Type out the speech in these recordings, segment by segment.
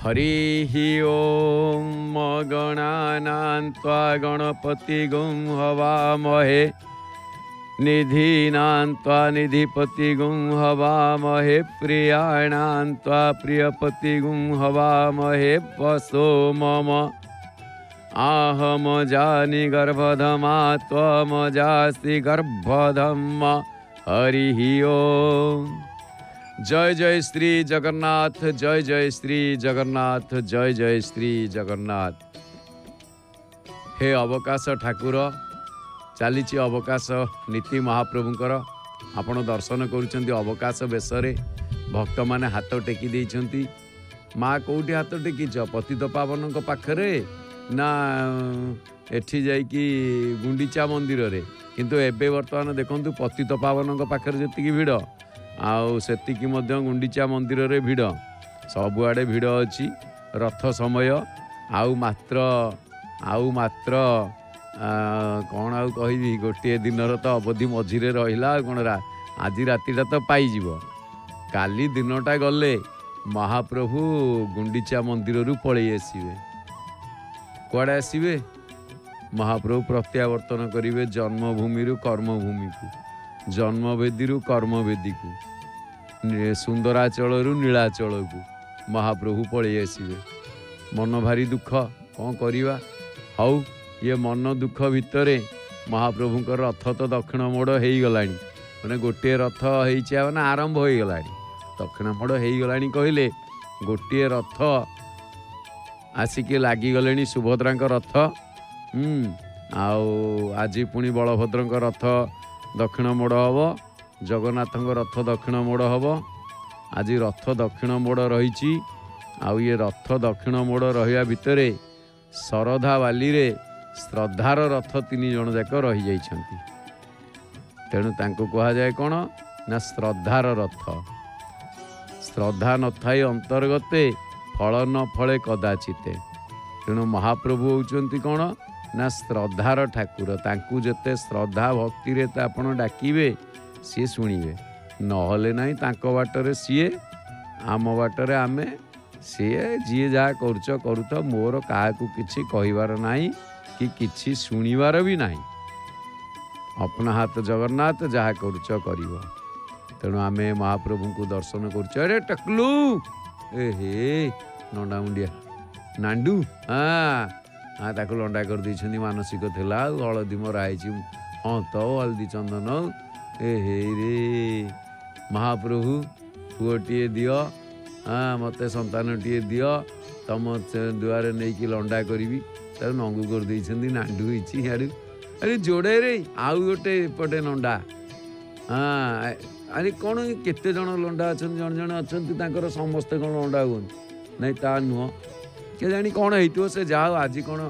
हरिः ओम गणानां त्वा गणपतिगुं हवामहे निधीनां त्वा निधिपतिगुं हवामहे प्रियाणां त्वा प्रियपतिगुं हवामहे वसो मम आहमजानि गर्भधमा त्वमजासि गर्भधम हरिः ओम। जय जय श्री जगन्नाथ, जय जय श्री जगन्नाथ, जय जय श्री जगन्नाथ। हे अवकाश ठाकुर चली अवकाश नीति महाप्रभुंकर आपण दर्शन करुँच अवकाश बेशरे भक्त माने हाथ टेकी देइछंती। माँ कौटी हाथ टेकीच पतित पावन पाखरे ना एठी जाइकी गुंडीचा मंदिर रे, किंतु एबे वर्तमान देखंतु पतित पावन पाखरे जतिकी भिड़ आउ सेतिकी मध्य गुंडीचा मंदिर रे भिड़ सबुआड़े भिड़ अच्छी रथ समय आउ मात्र कौन आउ कहि गोटे दिनर तो अवधि मझिरे रहिला कौन आज रातिटा तो पाइजिव। काली दिनटा गले महाप्रभु गुंडीचा मंदिर रु पलि आसवे। कुआड़े आसवे? महाप्रभु प्रत्यावर्तन करिवे जन्मभूमि रु कर्मभूमि को, जन्मवेदी रु कर्मवेदी को, सुंदराचल रु नीलाचल को महाप्रभु पलि आसवे। मन भारी दुख कौन करिवा। हाउ ये मन दुख भितर महाप्रभुंकर रथ तो दक्षिण मोड़ हो गलानी, माने गोटे रथ होने आरंभ हो गलानी, दक्षिण मोड़ हो गलानी कहले गोटे रथ आसिके लागिगले सुभद्रा रथ। आज पुणी बलभद्र रथ दक्षिण मोड़ हम, जगन्नाथ रथ दक्षिण मोड़ हम। आज रथ दक्षिण मोड़ रही ये रथ दक्षिण मोड़ रहा भितर शरधा बाली रे श्रद्धार रथ 3 जन जाक रही जाइछंती। तेणु तांको कहा जाए कौन ना श्रद्धार रथ। श्रद्धा न थाई अंतर्गते फल न फले कदाचिते। तेणु महाप्रभु होउचंती कौन ना श्रद्धार ठाकुर। तांकु जते श्रद्धा भक्ति रे आपण डाकिबे सी शुणिबे, नहले नहीं तांको बाटरे सीए आम बाटरे आमे। सीए जी जहाँ करुच करुथ, मोर काहाकू किछि कहिबार नाही कि किछि शुणिबार भी नाही। अपना हाथ जगन्नाथ जहाँ करुच करिवो। तेणु आमे महाप्रभु को दर्शन करुच। अरे टकलू ए हे नंडा मुंडिया नांडू हाँ हाँ ताको लंडा कर दैछन्ती। मानसिक थिला हलदी मराई हाँ तो हल्दी चंदन ए हे रे महाप्रभु पुओटीए दियो, हाँ मत संतान टीए दियो, तुम दुआरे नहीं कि लंडा करी तर नंगू कर देइछन्ती। नांडू होइछि आडू अरे जोड़े रे आउ गोटे पटे लंडा। हाँ अरे कौन केते जन लंडा अछन, जन जन अछन्ती तांकर समस्ते कौन लंडा हुन नहीं ता नुह के जानी कौन हेतु से जाओ। आज कौन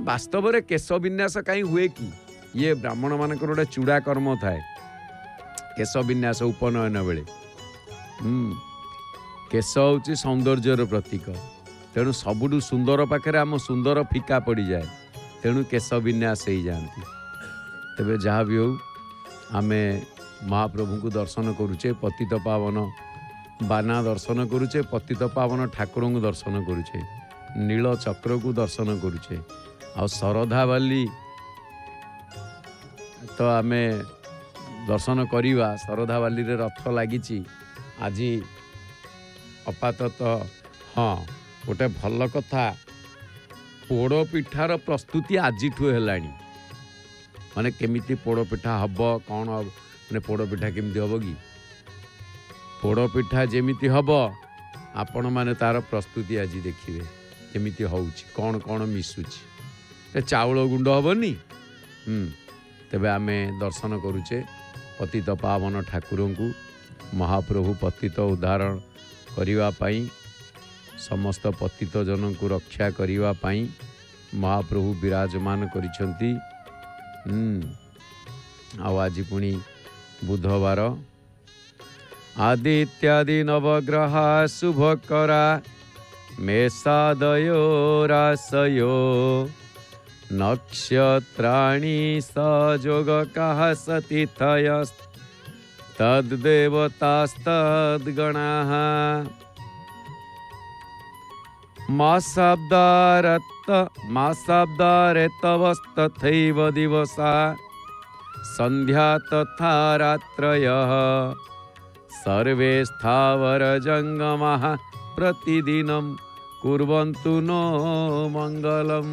वास्तव में केश विन्यास कहीं हुए कि ये ब्राह्मण मानकर गोटे चूड़ा कर्म थाए केश विन्यास उपनयन बेले। केश हूँ सौंदर्यर प्रतीक। तेणु सबुठु सुंदर पाखे आम सुंदर फिका पड़ जाए, तेणु केश विन्यास हो जाती। तेबे जहाँ भी हो आमे महाप्रभु को दर्शन करुचे, पतित पावन बाना दर्शन करुचे, पतित पावन ठाकुर को दर्शन करुचे, नील चक्र को दर्शन करुचे। आ शरधा बाली तो आमे दर्शन करिवा। शरधा बाली रे रथ लागिची आज अपातत। हाँ गोटे भल कथा, पोड़ पिठार प्रस्तुति आजिठू हेलानी। माने केमिति पोड़ पिठा हब कौन माने पोड़ पिठा केमिति हब कि पोड़ पिठा जेमिति हब आपण माने तार प्रस्तुति आज देखिए केमिति होउची, कौन कौन मिसुची। चाउल गुंड हबनी। तेबे आमे दर्शन करुचे पतित पावन ठाकुर को। महाप्रभु पतित उद्धारण करिवा पाई, समस्त पतित जन को रक्षा करिवा पाई महाप्रभु विराजमान करिछंती। आज पुणी बुधवार आदित्यादि नवग्रहा शुभकरा मेषादयो राशयो नक्षत्राणि सजोग कः सतिथयस् तद्देवतास्तद्गणाः। मासाब्दारे तवस्तथैव दिवसा संध्या तथा रात्रयः सर्वे स्थावर जंगमः प्रतिदिनं कुर्वन्तु नो मंगलम।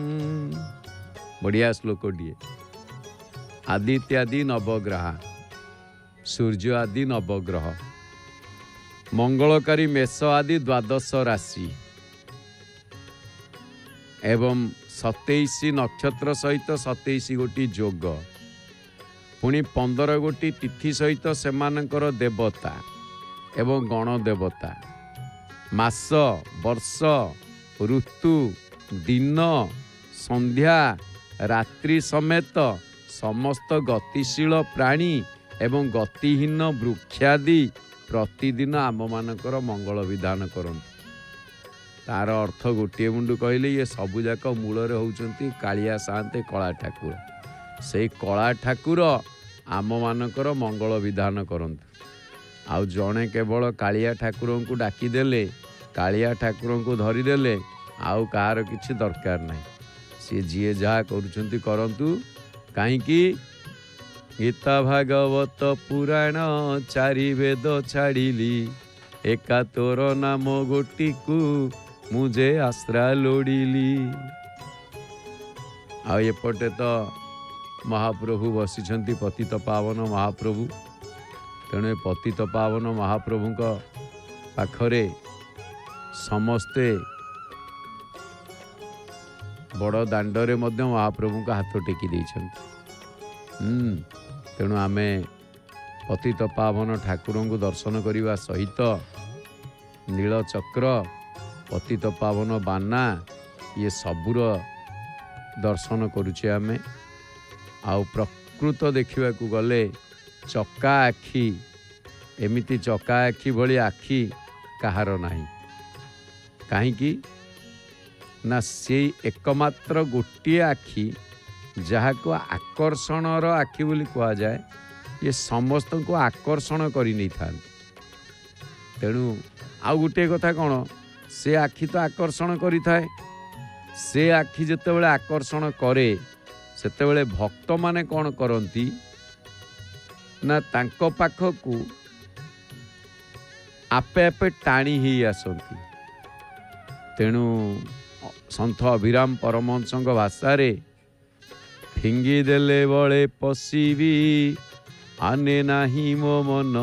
बढ़िया श्लोक दिए। आदित्यादि नवग्रह, सूर्य आदि नवग्रह, मंगलकारी मेष आदि द्वादश राशि एवं 27 नक्षत्र सहित 27 गोटी जोग, पुणी 15 गोटी तिथि सहित सेमानकर देवता एवं गण देवता, मास वर्ष ऋतु दिन संध्या रात्रि समेत समस्त गतिशील प्राणी एवं गतिहीन वृक्षादि प्रतिदिन आम मानकर मंगल विधान करते। तार अर्थ गोटे मुंडू कहले ये सबुजाक मूल होउचंती कालिया सान्ते कला ठाकुर। से कला ठाकुर आम मानकर मंगल विधान करते। आउ जड़े केवल कालिया ठाकुर को डाकीदेले, कालिया ठाकुर को धरीदेले, आउ कहार किछि दरकार नहीं। सी जी जहाँ करुछंती करंतु। कहीं गीता भागवत पुराण चारि वेद छाड़िली, एका तोर नाम गोटी को मुझे आश्रा लोड़िली। आएपटे तो महाप्रभु बसिछंती पतित पावन महाप्रभु। तेणु पतित पावन महाप्रभु पाखरे समस्ते बड़ दांडरे मध्य महाप्रभु का हाथ टेकी देइछंती। तेणु आमे पतित पावन ठाकुर को दर्शन करने सहित नीलचक्र पतित पावन बाना ये सबूर दर्शन करुचे आमे। आउ प्रकृत देखा गले चका आखि, एमिति चका आखि भली आखि कहार नाही। कहीं ना से एकमात्र गोटे आखि जहाँ को आकर्षणर आखि बोली कह जाए, ये समस्त को आकर्षण करी नहीं था। तेणु आउ गोटे कथा कौन, से आखि तो आकर्षण करी थाए। से आखि जेतेबेले आकर्षण करे सेतेबेले भक्त माने कौन करती ना तांको पाखकू आपे आपे टाणी ही आसती। तेणु संत अभिराम परमहंसଙ୍କ भाषारे फिंगी देले बळे पशिबी आने नाही मो मन,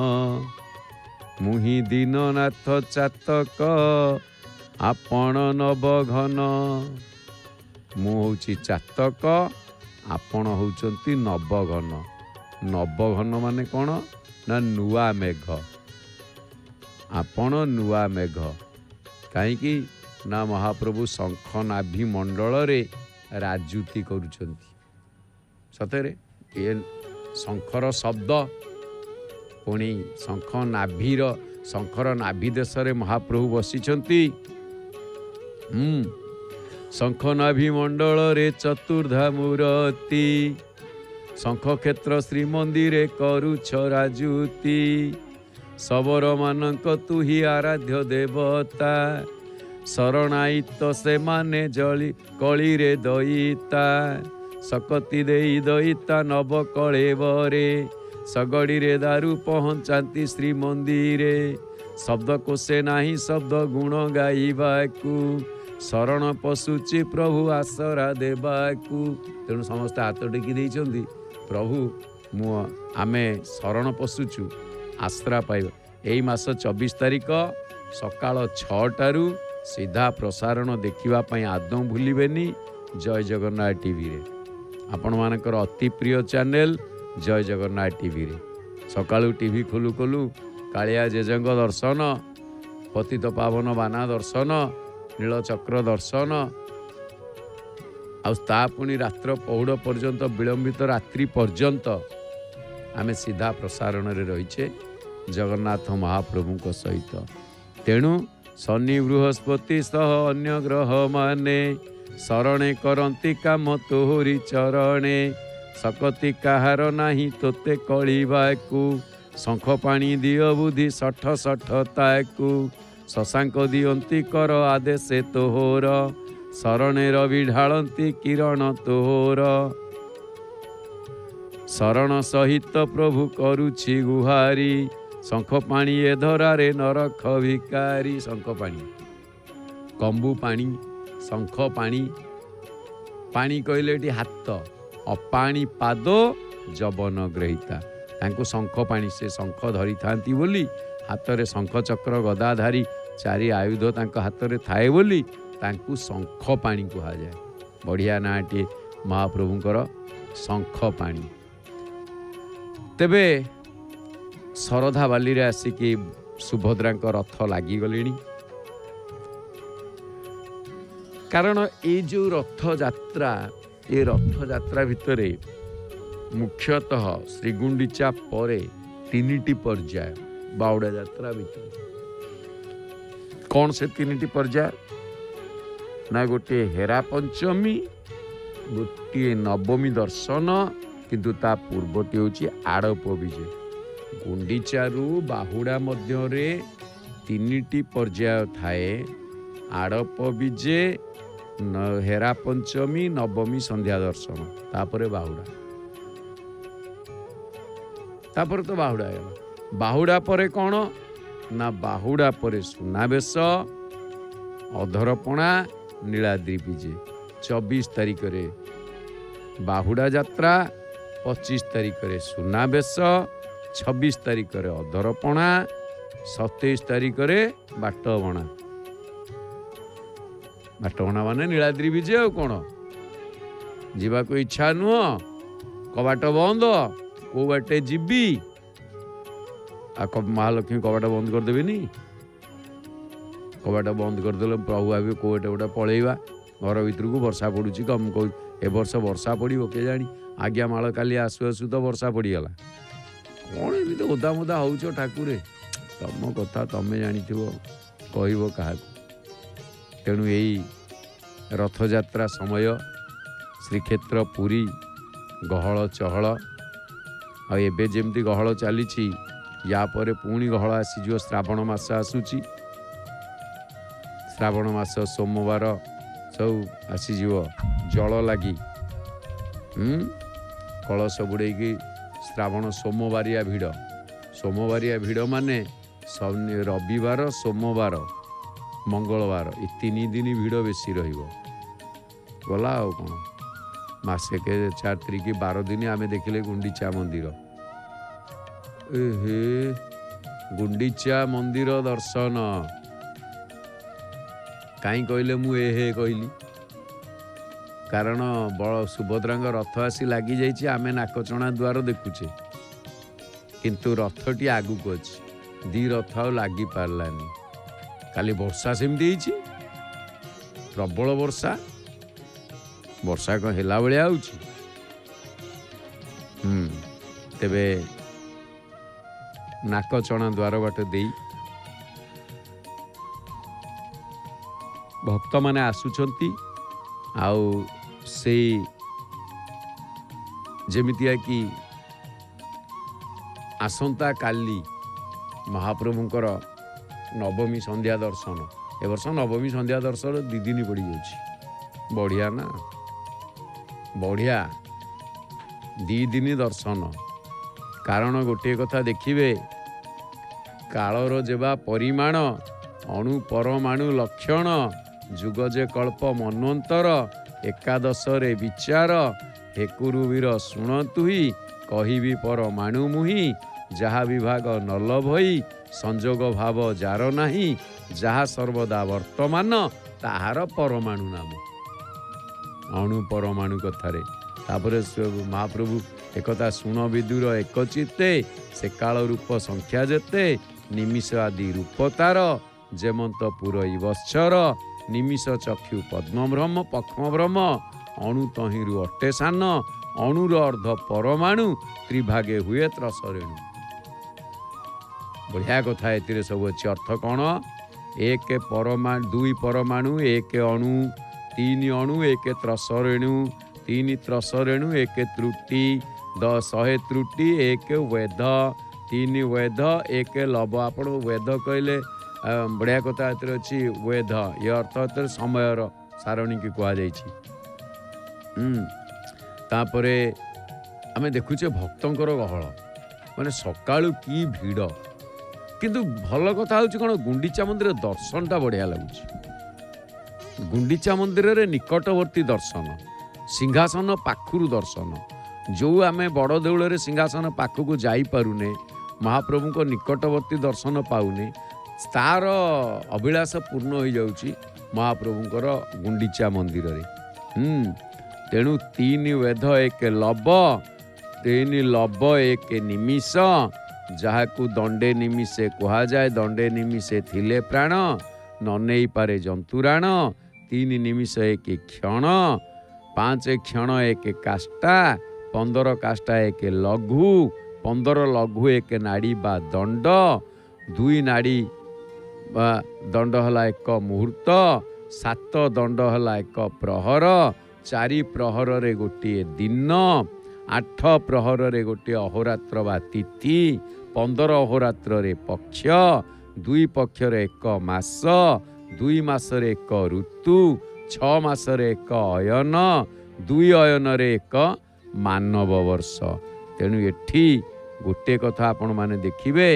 मुहि दीननाथ चातक आपण नवघन। मु होउची चातक, आपण होउचंती नवघन। नवघन माने कौन ना नुआ मेघ। आपण नुआ मेघ कहीं ना महाप्रभु शंख नाभि मंडल रे राजुति करुछंती। सतरे ये शंखर शब्द पुणी शंख नाभीर शंखर नाभि देश रे महाप्रभु बसिछंती। शंख नाभि मंडल रे चतुर्धा मूर्ति, शंख क्षेत्र श्रीमंदिरे करुछ राजुति। सबर मानक तु ही आराध्य देवता, शरणायित से माने जली कली रे दयिता। सकती देई दयिता नव कलेवरे, सगड़ी रे दारू पहुँचाती श्रीमंदिरे। शब्द कोसे नाही शब्द गुण गाइबाकू, शरण पशुची प्रभु आसरा देबाकू। तेणु समस्त हाथ टेकी देइछंती। प्रभु मु आमे शरण पशुचु आश्रा पाइबा। एई मास 24 तारिख सकाळ 6टारू सीधा प्रसारण देखिबा पई आदौ भूलिबेनी जय जगन्नाथ टीवी रे। आपण मानकर अति प्रिय चैनल जय जगन्नाथ टीवी रे सकाळू टीवी खोलू खोलू कालिया जेजंग दर्शन, पतित पावन बाना दर्शन, नीलचक्र दर्शन, आ पुणी रात्र पौड़ पर्यंत विलंबित रात्रि पर्यंत आमे सीधा प्रसारण रे रहीचे जगन्नाथ महाप्रभु सहित। तेणु शनि बृहस्पति सह अन्य ग्रह माने शरणे करंती काम तोहरी चरणे। सकती काहार नाही तोते कळिबाकू, शंख पाणी दियो बुद्धि सठ सठ ताकू। ଶଶାଙ୍କ ଦିଅନ୍ତି କର ଆଦେଶେ ତୋହର, ଶରଣେ ରବି ଢାଳନ୍ତି କିରଣ ତୋହର। ଶରଣ ସହିତ ପ୍ରଭୁ କରୁଛି ଗୁହାରି, ଶଙ୍ଖ ପାଣି ଏ ଧରାରେ ନରଖ ଭିକାରୀ। ଶଙ୍ଖ ପାଣି, କମ୍ବୁ ପାଣି, ଶଙ୍ଖ ପାଣି। ପାଣି କହିଲେ ଏଠି ହାତ, ଅପାଣି ପାଦ ଯବନ ଗ୍ରହିତା। ତାଙ୍କୁ ଶଙ୍ଖ ପାଣି, ସେ ଶଙ୍ଖ ଧରିଥାନ୍ତି ବୋଲି, ହାତରେ ଶଙ୍ଖ ଚକ୍ର ଗଦାଧାରୀ ଚାରି ଆୟୁଧ ତାଙ୍କ ହାତରେ ଥାଏ ବୋଲି ତାଙ୍କୁ ଶଙ୍ଖ ପାଣି କୁହାଯାଏ। ବଢ଼ିଆ ନାଁଟିଏ ମହାପ୍ରଭୁଙ୍କର, ଶଙ୍ଖ ପାଣି। ତେବେ ଶରଧା ବାଲିରେ ଆସିକି ସୁଭଦ୍ରାଙ୍କ ରଥ ଲାଗିଗଲେଣି। କାରଣ ଏଇ ଯେଉଁ ରଥଯାତ୍ରା, ଏ ରଥଯାତ୍ରା ଭିତରେ ମୁଖ୍ୟତଃ ଶ୍ରୀଗୁଣ୍ଡିଚା ପରେ 3ଟି ପର୍ଯ୍ୟାୟ ବାହୁଡ଼ା ଯାତ୍ରା ଭିତରେ। କ'ଣ ସେ 3ଟି ପର୍ଯ୍ୟାୟ? ନା ଗୋଟିଏ ହେରା ପଞ୍ଚମୀ, ଗୋଟିଏ ନବମୀ ଦର୍ଶନ, କିନ୍ତୁ ତା ପୂର୍ବଟି ହେଉଛି ଆଡ଼ପ ବିଜେ। ଗୁଣ୍ଡିଚାରୁ ବାହୁଡ଼ା ମଧ୍ୟରେ 3ଟି ପର୍ଯ୍ୟାୟ ଥାଏ। ଆଡ଼ପ ବିଜେ, ହେରା ପଞ୍ଚମୀ, ନବମୀ ସନ୍ଧ୍ୟା ଦର୍ଶନ, ତାପରେ ବାହୁଡ଼ା। ତାପରେ ତ ବାହୁଡ଼ା ହେଇଗଲା। ବାହୁଡ଼ା ପରେ କ'ଣ? ନା ବାହୁଡ଼ା ପରେ ସୁନାବେଶ, ଅଧରପଣା, ନୀଳାଦ୍ରି ବିଜେ। 24 ତାରିଖରେ ବାହୁଡ଼ା ଯାତ୍ରା, 25 ତାରିଖରେ ସୁନାବେଶ, 26 ତାରିଖରେ ଅଧରପଣା, 27 ତାରିଖରେ ବାଟବଣା। ବାଟବଣା ମାନେ ନୀଳାଦ୍ରି ବିଜେ। ଆଉ କ'ଣ, ଯିବାକୁ ଇଚ୍ଛା ନୁହଁ, କବାଟ ବନ୍ଦ, କେଉଁ ବାଟେ ଯିବି? ଆଉ ମହାଲକ୍ଷ୍ମୀ କବାଟ ବନ୍ଦ କରିଦେବେନି? କବାଟ ବନ୍ଦ କରିଦେଲେ ପ୍ରଭୁ ଭାବିବେ କେଉଁ ବାଟେ ଗୋଟେ ପଳେଇବା ଘର ଭିତରକୁ, ବର୍ଷା ପଡ଼ୁଛି। କମ୍ କହୁ ଏ ବର୍ଷ ବର୍ଷା ପଡ଼ିବ କେଜାଣି? ଆଜ୍ଞା ମାଳ କାଲି ଆସୁ ଆସୁ ତ ବର୍ଷା ପଡ଼ିଗଲା। କ'ଣ ଏମିତି ଓଦା ମୋଦା ହେଉଛ ଠାକୁରେ? ତମ କଥା ତମେ ଜାଣିଥିବ, କହିବ କାହାକୁ? ତେଣୁ ଏଇ ରଥଯାତ୍ରା ସମୟ ଶ୍ରୀକ୍ଷେତ୍ର ପୁରୀ ଗହଳ ଚହଳ। ଆଉ ଏବେ ଯେମିତି ଗହଳ ଚାଲିଛି, ୟା ପରେ ପୁଣି ଗହଳ ଆସିଯିବ। ଶ୍ରାବଣ ମାସ ଆସୁଛି। ଶ୍ରାବଣ ମାସ ସୋମବାର ସବୁ ଆସିଯିବ ଜଳ ଲାଗି। କଳସ ବୁଡ଼େଇକି ଶ୍ରାବଣ ସୋମବାରିଆ ଭିଡ଼। ସୋମବାରିଆ ଭିଡ଼ ମାନେ ରବିବାର, ସୋମବାର, ମଙ୍ଗଳବାର, ଏ 3 ଦିନ ଭିଡ଼ ବେଶୀ ରହିବ। ଗଲା ଆଉ କ'ଣ, ମାସେକେ 4 ତାରିଖ 12 ଦିନ ଆମେ ଦେଖିଲେ ଗୁଣ୍ଡିଚା ମନ୍ଦିର। ହେ ଗୁଣ୍ଡିଚା ମନ୍ଦିର ଦର୍ଶନ। କାହିଁ କହିଲେ ମୁଁ କହିଲି? କାରଣ ସୁଭଦ୍ରାଙ୍କ ରଥ ଆସି ଲାଗିଯାଇଛି, ଆମେ ନାକଚଣା ଦୁଆର ଦେଖୁଛେ, କିନ୍ତୁ ରଥଟି ଆଗକୁ ଅଛି। 2 ରଥ ଆଉ ଲାଗିପାରିଲାନି। କାଲି ବର୍ଷା ସେମିତି ହେଇଛି, ପ୍ରବଳ ବର୍ଷା। ବର୍ଷା କ'ଣ ହେଲା ଭଳିଆ ହେଉଛି? ତେବେ ନାକଚଣା ଦ୍ୱାର ବାଟ ଦେଇ ଭକ୍ତମାନେ ଆସୁଛନ୍ତି। ଆଉ ସେଇ ଯେମିତିଆ କି ଆସନ୍ତା କାଲି ମହାପ୍ରଭୁଙ୍କର ନବମୀ ସନ୍ଧ୍ୟା ଦର୍ଶନ। ଏ ବର୍ଷ ନବମୀ ସନ୍ଧ୍ୟା ଦର୍ଶନ 2 ଦିନ ପଡ଼ିଯାଉଛି। ବଢ଼ିଆ ନା, ବଢ଼ିଆ। 2 ଦିନ ଦର୍ଶନ। କାରଣ ଗୋଟିଏ କଥା ଦେଖିବେ, କାଳର ଯେବା ପରିମାଣ, ଅଣୁ ପରମାଣୁ ଲକ୍ଷଣ, ଯୁଗ ଯେ କଳ୍ପ ମନ୍ୱନ୍ତର, ଏକାଦଶରେ ବିଚାର, ହେକୁରୁ ବୀର ଶୁଣନ୍ତୁହି, କହିବି ପରମାଣୁ ମୁହିଁ, ଯାହା ବିଭାଗ ନଲ ଭଇ, ସଂଯୋଗ ଭାବ ଯାର ନାହିଁ, ଯାହା ସର୍ବଦା ବର୍ତ୍ତମାନ, ତାହାର ପରମାଣୁ ନାମ। ଅଣୁ ପରମାଣୁ କଥାରେ ତାପରେ ମହାପ୍ରଭୁ ଏକଥା ଶୁଣ ବିଦୁର ଏକଚିତ୍ତେ, ସେ କାଳ ରୂପ ସଂଖ୍ୟା ଯେତେ, ନିମିଷ ଆଦି ରୂପ ତାର, ଯେମନ୍ତ ପୁରଇ ବତ୍ସର, ନିମିଷ ଚକ୍ଷୁ ପଦ୍ମବ୍ରହ୍ମ ପକ୍ଷ୍ମବ୍ରହ୍ମ, ଅଣୁ ତହିଁରୁ ଅଟେ ସାନ, ଅଣୁର ଅର୍ଦ୍ଧ ପରମାଣୁ, ତ୍ରିଭାଗେ ହୁଏ ତ୍ରସରେଣୁ। ବଢ଼ିଆ କଥା ଏଥିରେ ସବୁ ଅଛି। ଅର୍ଥ କ'ଣ? 1 ପରମାଣୁ, 2 ପରମାଣୁ, 1 ଅଣୁ, 3 ଅଣୁ, 1 ତ୍ରସରେଣୁ, 3 ତ୍ରସରେଣୁ, 1 ତ୍ରୁଟି, 100 ତ୍ରୁଟି, 1 ୱେଦ, 3 ୱେଦ, 1 ଲବ। ଆପଣ ୱେଦ କହିଲେ बढ़िया कथा अच्छी वेद ये अर्थ समयर सारणी की कहुई तापरे आमे देखुचे भक्तंकर गहल माने सकाळू की भिड़ किंतु भल कथा हूँ कौन गुंडीचा मंदिर दर्शनटा बढ़िया लगुच गुंडीचा मंदिर रे निकटवर्ती दर्शन सिंहासन पाखुरु दर्शन जो आमे बड़ देउल सिंहासन पाखक जापे महाप्रभु को निकटवर्ती दर्शन पाऊने तार अभिलाष पूर्ण हो जाउची महाप्रभुंकर गुंडीचा मंदिर रे तेणु तीन वेद एक लब तीन लब एक निमिष जहाकू दंडे निमिषे कहा जाए दंडे निमिषे थिले प्राण न नहीं पारे जंतुराण तीन निमिष एक क्षण 5 क्षण एक काष्टा 15 काष्टा एक लघु 15 लघु एक नाड़ी बा दंड 2 नाड़ी बा दंड हला एक मुहूर्त 7 दंड हला एक प्रहर 4 प्रहर रे गोटे दिन 8 प्रहर रे गोटे अहोरात्र बा तिथि 15 अहोरात्र रे पक्ष 2 पक्ष रे एक मास 2 मास रे एक ऋतु 6 मास रे एक अयन 2 अयन रे एक मानव वर्ष तेणु एठी गोटे कथा आपण माने देखिबे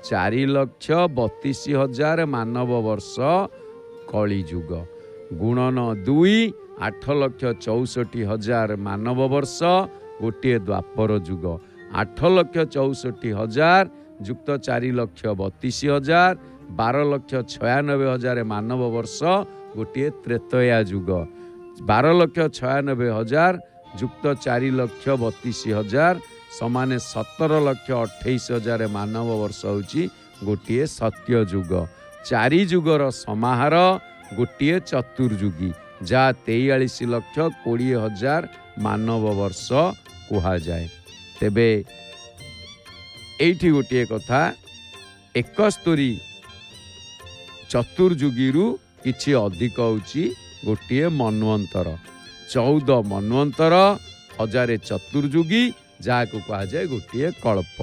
4,32,000 मानव वर्ष कली जुग गुणन 2 8,64,000 मानव वर्ष गोटे द्वापर जुग 8,64,000 युक्त 4,32,000 12,96,000 मानव वर्ष गोटे त्रेतया जुग 12,96,000 युक्त 4,32,000 समान 17,28,000 मानव वर्ष होची गोटे सत्य जुग 4 जुगर समाहार गोटे चतुर्युगी जहाँ 43,20,000 मानव वर्ष कहा जाए तेबे एठी गोटे कथा 71 चतुर्युगी किछि अधिक होची गोटे मन्वंतर 14 मन्वंतर 1000 चतुर्युगी जहाँ को कहा जाए गोटे कल्प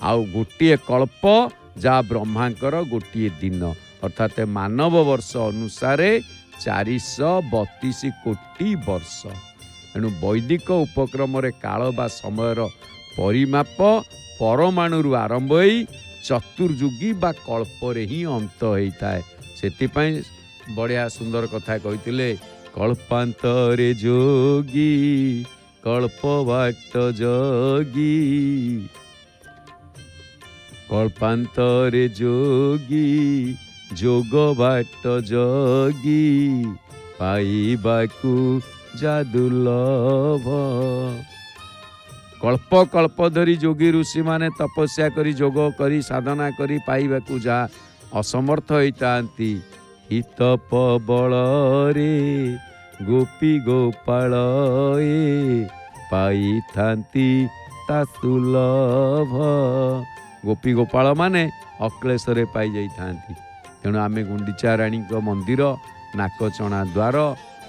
आउ गोटे कल्प जहाँ ब्रह्मांकर गोटे दिन अर्थात मानव वर्ष अनुसार 432 कोटी वर्ष एणु वैदिक उपक्रम काल बा समयर परिमाप परमाणु आरंभ होई चतुर्युगी बा कल्परे ही अंत होता है से बढ़िया सुंदर कथा कही कल्पांतरे जोगी कल्पवाट जोगी कल्पांतरे जोगी जोग बाट जोगी पाइबाकू जादुलभ कल्प कल्प धरी जोगी ऋषि माने तपस्या करी जोग करी साधना करी पाइबाकू जा असमर्थ होइतांती हितप बल रे गोपी गोपाल पाई थांती तासुलभ गोपी गोपाल माने अक्लेशरे पाई जाई थांती तेणु आमे गुंडीचा राणी मंदिर नाकचणा द्वार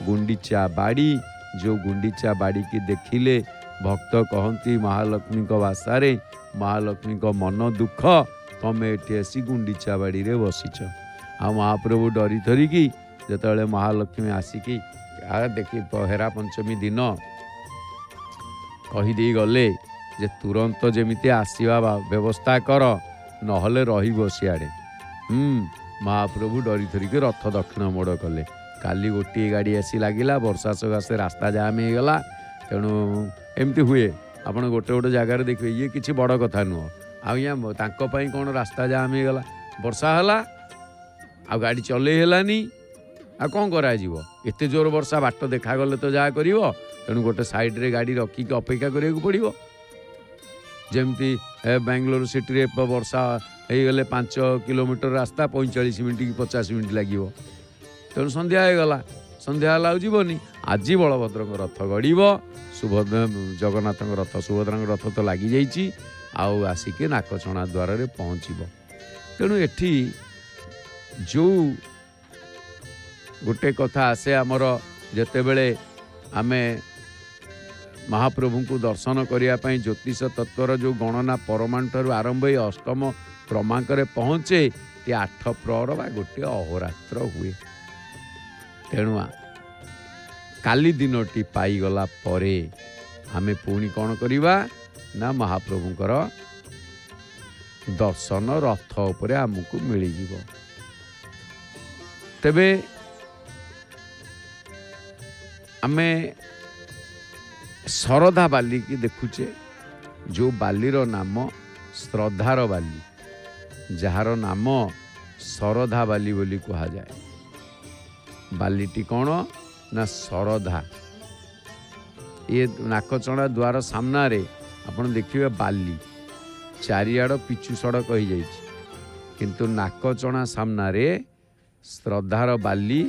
गुंडीचा बाड़ी जो गुंडीचा बाड़ी की देखिले भक्त कहती महालक्ष्मी भाषा रे महालक्ष्मी मन दुख तमें ये आसी गुंडीचा बाड़ी रे बसीच आ महाप्रभु डरी धरिकी जिते महालक्ष्मी आसिकी देखी हेरा पंचमी दिन कहीदे गले जे तुरंत जमीती आसवा व्यवस्था कर नहले रही सियाड़े महाप्रभु डरी धरिकी रथ दक्षिण मोड़ कले काली गोटे गाड़ी आसी लगिला वर्षा सकाशे रास्ता जाम हो गला तेणु एमती हुए आपण गोटे गोटे जगार देखिए ये किसी बड़ कथा नुह आई कौन रास्ता जाम हो गला वर्षा है आ गाड़ी चलई हेलानी आ कौन करा एते जोर वर्षा बाट देखागले तो जहाँ कर तेणु गोटे साइड रे गाड़ी रखिक अपेक्षा करा पड़ो जमती बेंगलोर सिटी रे वर्षा हो गले 5 किलोमीटर रास्ता 45 मिनट कि 50 मिनट लगे तेणु संध्या हो गला संध्या जीवनी आज बलभद्र रथ गड़ सुभद्रा जगन्नाथ रथ सुभद्रा रथ तो लगी जाइए आउ आसिके नाकचणा द्वार रे पहुँचब तेणु एठी जो गोटे कथा आसे आमर जेतेबेले आमे महाप्रभु को दर्शन करने ज्योतिष तत्वर जो गणना परमाणु ठारू आरंभ हो अष्टम क्रमांक पहुँचे ରାତି 8 ପ୍ରହର ବା ଗୋଟିଏ ଅହୋରାତ୍ର ହୁଏ। ତେଣୁ କାଲି ଦିନଟି ପାଇଗଲା ପରେ ଆମେ ପୁଣି କ'ଣ କରିବା ନା ମହାପ୍ରଭୁଙ୍କର ଦର୍ଶନ ରଥ ଉପରେ ଆମକୁ ମିଳିଯିବ। ତେବେ ଆମେ ଶରଧା ବାଲିକି ଦେଖୁଛେ, ଯେଉଁ ବାଲିର ନାମ ଶ୍ରଦ୍ଧାର ବାଲି, ଯାହାର ନାମ ଶରଧା ବାଲି ବୋଲି କୁହାଯାଏ। ବାଲିଟି କ'ଣ ନା ଶରଧା। ଏ ନାକଚଣା ଦ୍ୱାର ସାମ୍ନାରେ ଆପଣ ଦେଖିବେ ବାଲି, ଚାରିଆଡ଼ ପିଚୁ ସଡ଼କ ହୋଇଯାଇଛି, କିନ୍ତୁ ନାକଚଣା ସାମ୍ନାରେ ଶ୍ରଦ୍ଧାର ବାଲି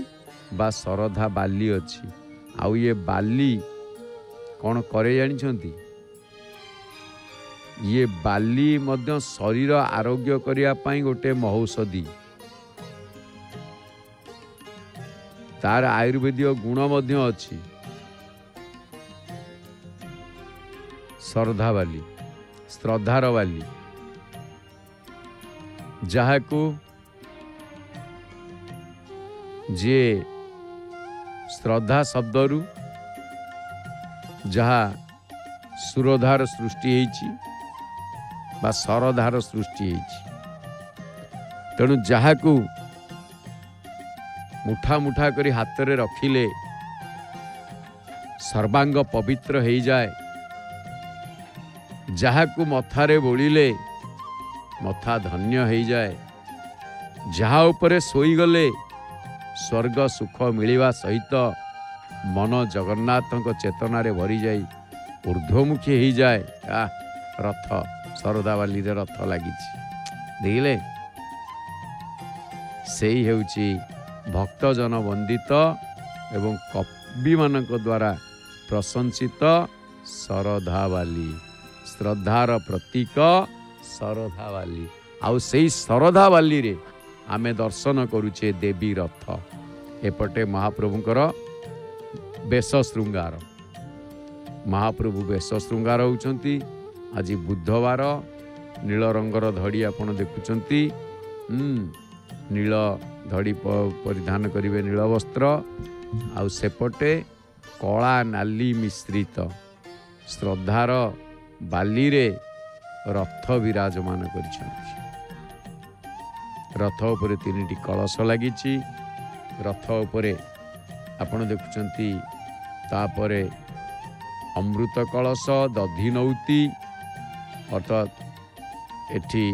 ବା ଶରଧା ବାଲି ଅଛି। ଆଉ ଇଏ ବାଲି କ'ଣ କରେ ଜାଣିଛନ୍ତି? ଇଏ ବାଲି ମଧ୍ୟ ଶରୀର ଆରୋଗ୍ୟ କରିବା ପାଇଁ ଗୋଟେ ମହୌଷଧି। ତାର ଆୟୁର୍ବେଦୀୟ ଗୁଣ ମଧ୍ୟ ଅଛି। ଶରଧା ବାଲି, ଶ୍ରଦ୍ଧାର ବାଲି, ଯାହାକୁ ଯିଏ ଶ୍ରଦ୍ଧା ଶବ୍ଦରୁ ଯାହା ସୁରଧାର ସୃଷ୍ଟି ହେଇଛି ବା ଶରଧାର ସୃଷ୍ଟି ହେଇଛି। ତେଣୁ ଯାହାକୁ ମୁଠା ମୁଠା କରି ହାତରେ ରଖିଲେ ସର୍ବାଙ୍ଗ ପବିତ୍ର ହେଇଯାଏ, ଯାହାକୁ ମଥାରେ ବୋଳିଲେ ମଥା ଧନ୍ୟ ହେଇଯାଏ, ଯାହା ଉପରେ ଶୋଇଗଲେ ସ୍ୱର୍ଗ ସୁଖ ମିଳିବା ସହିତ ମନ ଜଗନ୍ନାଥଙ୍କ ଚେତନାରେ ଭରିଯାଇ ଊର୍ଦ୍ଧ୍ୱମୁଖୀ ହେଇଯାଏ। ରଥ ଶରଧାବାଲିରେ ରଥ ଲାଗିଛି, ଦେଖିଲେ? ସେଇ ହେଉଛି ଭକ୍ତଜନ ବନ୍ଦିତ ଏବଂ କବିମାନଙ୍କ ଦ୍ୱାରା ପ୍ରଶଂସିତ ଶରଧାବାଲି, ଶ୍ରଦ୍ଧାର ପ୍ରତୀକ ଶରଧାବାଲି। ଆଉ ସେଇ ଶରଧାବାଲିରେ ଆମେ ଦର୍ଶନ କରୁଛେ ଦେବୀ ରଥ। ଏପଟେ ମହାପ୍ରଭୁଙ୍କର ବେଶ ଶୃଙ୍ଗାର, ମହାପ୍ରଭୁ ବେଶ ଶୃଙ୍ଗାର ହେଉଛନ୍ତି। ଆଜି ବୁଧବାର, ନୀଳ ରଙ୍ଗର ଧଡ଼ି ଆପଣ ଦେଖୁଛନ୍ତି, ନୀଳ ଧଡ଼ି ପରିଧାନ କରିବେ, ନୀଳ ବସ୍ତ୍ର। ଆଉ ସେପଟେ କଳା ନାଲି ମିଶ୍ରିତ ଶ୍ରଦ୍ଧାର ବାଲିରେ ରଥ ବିରାଜମାନ କରିଛନ୍ତି। ରଥ ଉପରେ 3ଟି କଳସ ଲାଗିଛି। ରଥ ଉପରେ ଆପଣ ଦେଖୁଛନ୍ତି, ତାପରେ ଅମୃତ କଳସ, ଦଧିନଉତି, ଅର୍ଥାତ୍ ଏଠି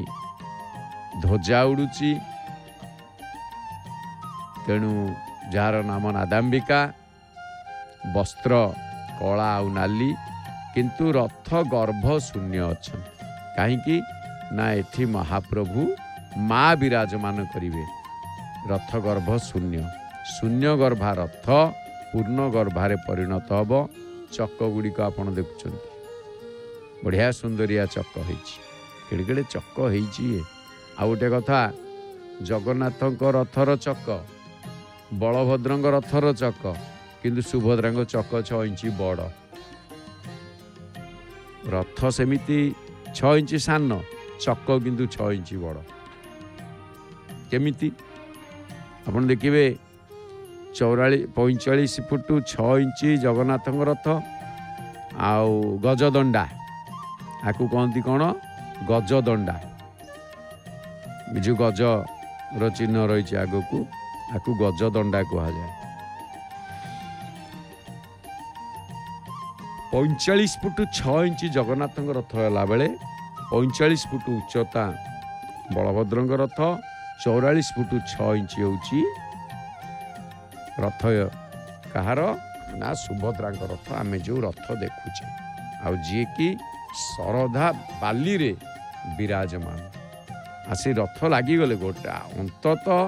ଧ୍ୱଜା ଉଡ଼ୁଛି। ତେଣୁ ଯାହାର ନାମ ନାଦାମ୍ବିକା, ବସ୍ତ୍ର କଳା ଆଉ ନାଲି, କିନ୍ତୁ ରଥ ଗର୍ଭ ଶୂନ୍ୟ ଅଛନ୍ତି। କାହିଁକି ନା ଏଠି ମହାପ୍ରଭୁ ମା ବିରାଜମାନ କରିବେ। ରଥ ଗର୍ଭ ଶୂନ୍ୟ, ଶୂନ୍ୟ ଗର୍ଭା ରଥ ପୂର୍ଣ୍ଣ ଗର୍ଭାରେ ପରିଣତ ହେବ। ଚକ ଗୁଡ଼ିକ ଆପଣ ଦେଖୁଛନ୍ତି, ବଢ଼ିଆ ସୁନ୍ଦରିଆ ଚକ ହେଇଛି, କେଡ଼େ କେଡ଼େ ଚକ ହେଇଛି। ଆଉ ଗୋଟେ କଥା, ଜଗନ୍ନାଥଙ୍କ ରଥର ଚକ, ବଳଭଦ୍ରଙ୍କ ରଥର ଚକ, କିନ୍ତୁ ସୁଭଦ୍ରାଙ୍କ ଚକ 6 ଇଞ୍ଚ ବଡ଼। ରଥ ସେମିତି 6 ଇଞ୍ଚ ସାନ, ଚକ କିନ୍ତୁ 6 ଇଞ୍ଚ ବଡ଼। କେମିତି? ଆପଣ ଦେଖିବେ 45 ଫୁଟ 6 ଇଞ୍ଚ ଜଗନ୍ନାଥଙ୍କ ରଥ। ଆଉ ଗଜଦଣ୍ଡା, ଆକୁ କହନ୍ତି କ'ଣ? ଗଜଦଣ୍ଡା। ଯେଉଁ ଗଜର ଚିହ୍ନ ରହିଛି ଆଗକୁ, ଆକୁ ଗଜଦଣ୍ଡା କୁହାଯାଏ। 45 ଫୁଟ 6 ଇଞ୍ଚ ଜଗନ୍ନାଥଙ୍କ ରଥ ହେଲାବେଳେ 45 ଫୁଟ ଉଚ୍ଚତା ବଳଭଦ୍ରଙ୍କ ରଥ, 44 ଫୁଟ 6 ଇଞ୍ଚ ହେଉଛି ରଥ କାହାର? ନା ସୁଭଦ୍ରାଙ୍କ ରଥ। ଆମେ ଯେଉଁ ରଥ ଦେଖୁଛେ, ଆଉ ଯିଏକି ଶରଧା ବାଲିରେ ବିରାଜମାନ। ଆସି ରଥ ଲାଗିଗଲେ ଗୋଟେ ଅନ୍ତତଃ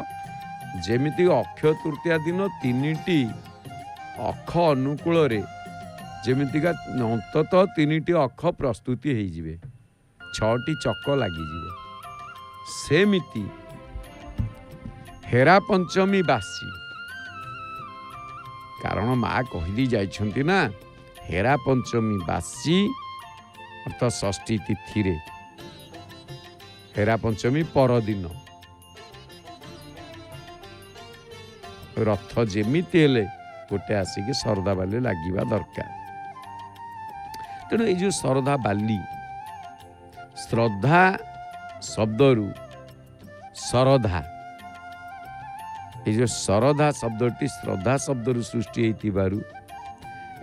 ଯେମିତି ଅକ୍ଷୟ ତୃତୀୟା ଦିନ 3ଟି ଅଖ ଅନୁକୂଳରେ ଯେମିତିକା ଅନ୍ତତଃ 3ଟି ଅଖ ପ୍ରସ୍ତୁତି ହେଇଯିବେ, 6ଟି ଚକ ଲାଗିଯିବ, ସେମିତି ହେରା ପଞ୍ଚମୀ ବାସି, କାରଣ ମା କହିଦେଇ ଯାଇଛନ୍ତି ନା, ହେରା ପଞ୍ଚମୀ ବାସି ଅର୍ଥାତ୍ ଷଷ୍ଠୀ ତିଥିରେ, ହେରା ପଞ୍ଚମୀ ପରଦିନ ରଥ ଯେମିତି ହେଲେ ଗୋଟେ ଆସିକି ଶରଧା ବାଲି ଲାଗିବା ଦରକାର। ତେଣୁ ଏଇ ଯେଉଁ ଶରଧା ବାଲି, ଶ୍ରଦ୍ଧା ଶବ୍ଦରୁ ଶରଧା, ଏଇ ଯେଉଁ ଶରଧା ଶବ୍ଦଟି ଶ୍ରଦ୍ଧା ଶବ୍ଦରୁ ସୃଷ୍ଟି ହେଇଥିବାରୁ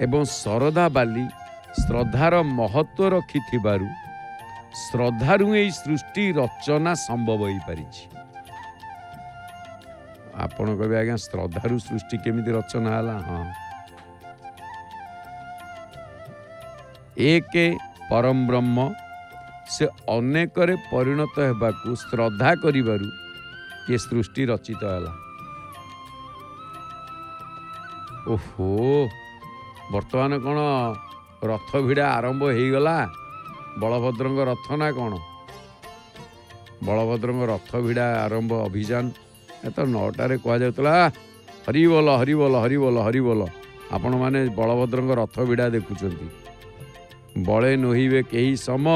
ଏବଂ ଶରଧା ବାଲି ଶ୍ରଦ୍ଧାର ମହତ୍ଵ ରଖିଥିବାରୁ ଶ୍ରଦ୍ଧାରୁ ଏଇ ସୃଷ୍ଟି ରଚନା ସମ୍ଭବ ହେଇପାରିଛି। ଆପଣ କହିବେ ଆଜ୍ଞା ଶ୍ରଦ୍ଧାରୁ ସୃଷ୍ଟି କେମିତି ରଚନା ହେଲା? ହଁ, ଏକ ପରମ ବ୍ରହ୍ମ ସେ ଅନେକରେ ପରିଣତ ହେବାକୁ ଶ୍ରଦ୍ଧା କରିବାରୁ ଏ ସୃଷ୍ଟି ରଚିତ ହେଲା। ଓହୋ, ବର୍ତ୍ତମାନ କ'ଣ ରଥ ଭିଡ଼ା ଆରମ୍ଭ ହେଇଗଲା? ବଳଭଦ୍ରଙ୍କ ରଥ ନା କ'ଣ? ବଳଭଦ୍ରଙ୍କ ରଥ ଭିଡ଼ା ଆରମ୍ଭ ଅଭିଯାନ ଏ ତ 9ଟାରେ କୁହାଯାଉଥିଲା ହରିବୋଲ ହରିବୋଲ ହରିବୋଲ ହରିବୋଲ। ଆପଣମାନେ ବଳଭଦ୍ରଙ୍କ ରଥ ଭିଡ଼ା ଦେଖୁଛନ୍ତି। ବଳେ ନୋହିବେ କେହି ସମ